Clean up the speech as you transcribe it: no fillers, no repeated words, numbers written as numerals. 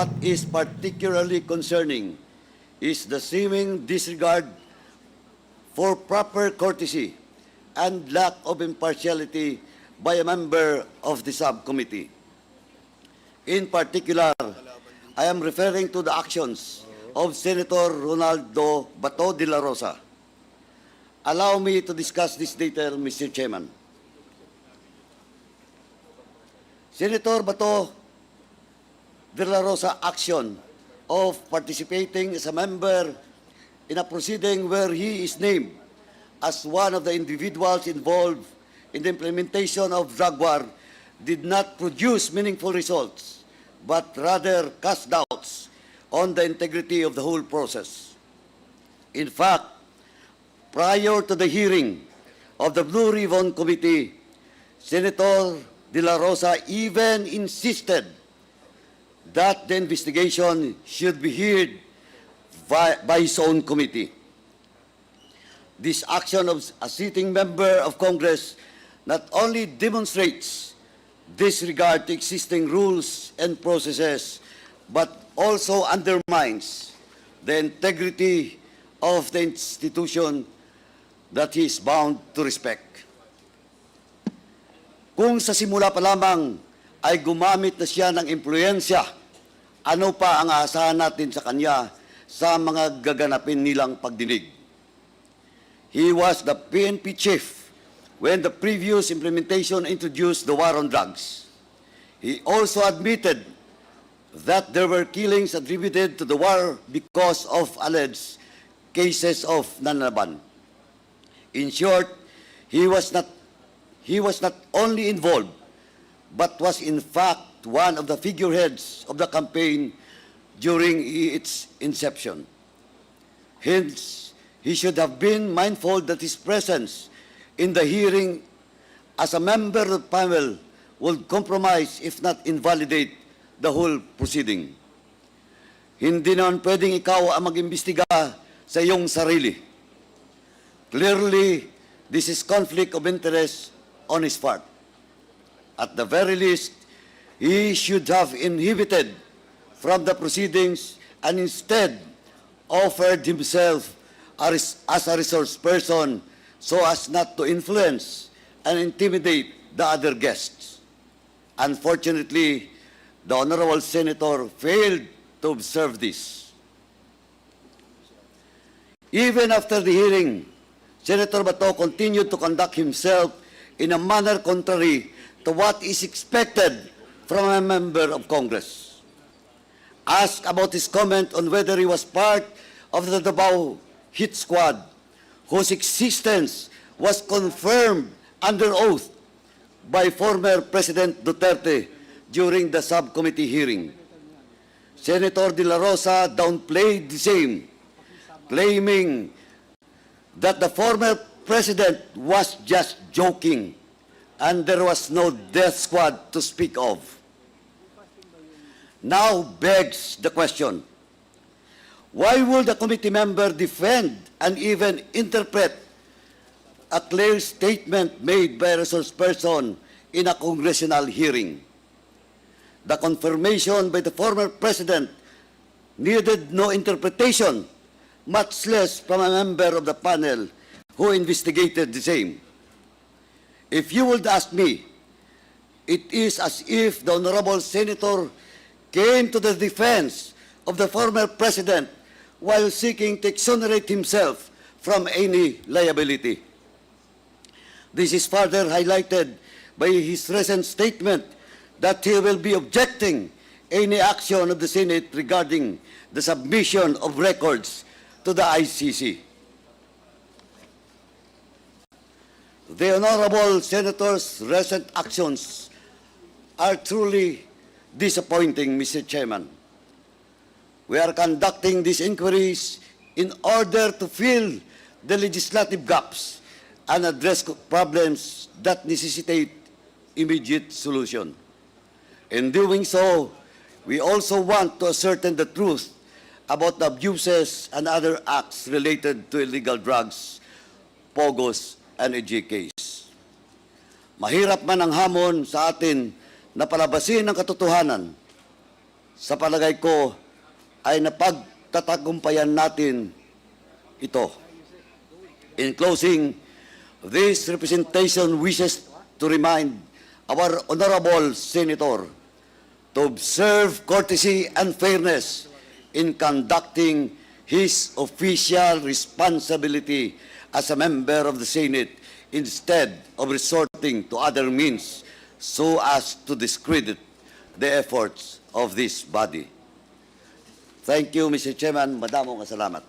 What is particularly concerning is the seeming disregard for proper courtesy and lack of impartiality by a member of the subcommittee. In particular, I am referring to the actions of Senator Ronaldo Bato de la Rosa. Allow me to discuss this detail, Mr. Chairman. Senator Bato de la Rosa action of participating as a member in a proceeding where he is named as one of the individuals involved in the implementation of drug war did not produce meaningful results, but rather cast doubts on the integrity of the whole process. In fact, prior to the hearing of the Blue Ribbon Committee, Senator de la Rosa even insisted that the investigation should be heard by his own committee. This action of a sitting member of Congress not only demonstrates disregard to existing rules and processes, but also undermines the integrity of the institution that he is bound to respect. Kung sa simula pa lamang ay gumamit na siya ng impluensya, ano pa ang aasahan natin sa kanya sa mga gaganapin nilang pagdinig? He was the PNP chief when the previous implementation introduced the war on drugs. He also admitted that there were killings attributed to the war because of alleged cases of nanlaban. In short, he was not only involved, but was in fact one of the figureheads of the campaign during its inception. Hence, he should have been mindful that his presence in the hearing as a member of the panel would compromise, if not invalidate, the whole proceeding. Hindi naman pwedeng ikaw ang mag-imbestiga sa iyong sarili. Clearly, this is conflict of interest on his part. At the very least, he should have inhibited from the proceedings and instead offered himself as a resource person so as not to influence and intimidate the other guests. Unfortunately, the Honorable Senator failed to observe this. Even after the hearing, Senator Bato continued to conduct himself in a manner contrary to what is expected from a member of Congress. Asked about his comment on whether he was part of the Davao hit squad, whose existence was confirmed under oath by former President Duterte during the subcommittee hearing. Senator de la Rosa downplayed the same, claiming that the former president was just joking and there was no death squad to speak of. Now begs the question, why would a committee member defend and even interpret a clear statement made by a resource person in a congressional hearing? The confirmation by the former president needed no interpretation, much less from a member of the panel who investigated the same. If you would ask me, it is as if the Honorable Senator came to the defense of the former president while seeking to exonerate himself from any liability. This is further highlighted by his recent statement that he will be objecting any action of the Senate regarding the submission of records to the ICC. The Honorable Senator's recent actions are truly disappointing, Mr. Chairman. We are conducting these inquiries in order to fill the legislative gaps and address problems that necessitate immediate solution. In doing so, we also want to ascertain the truth about the abuses and other acts related to illegal drugs, POGOs, and EJKs. Mahirap man ang hamon sa atin na palabasin ang katotohanan. sa palagay ko ay napagtatagumpayan natin ito. In closing, this representation wishes to remind our honorable senator to observe courtesy and fairness in conducting his official responsibility as a member of the Senate instead of resorting to other means so as to discredit the efforts of this body. Thank you, Mr. Chairman. Madamong salamat.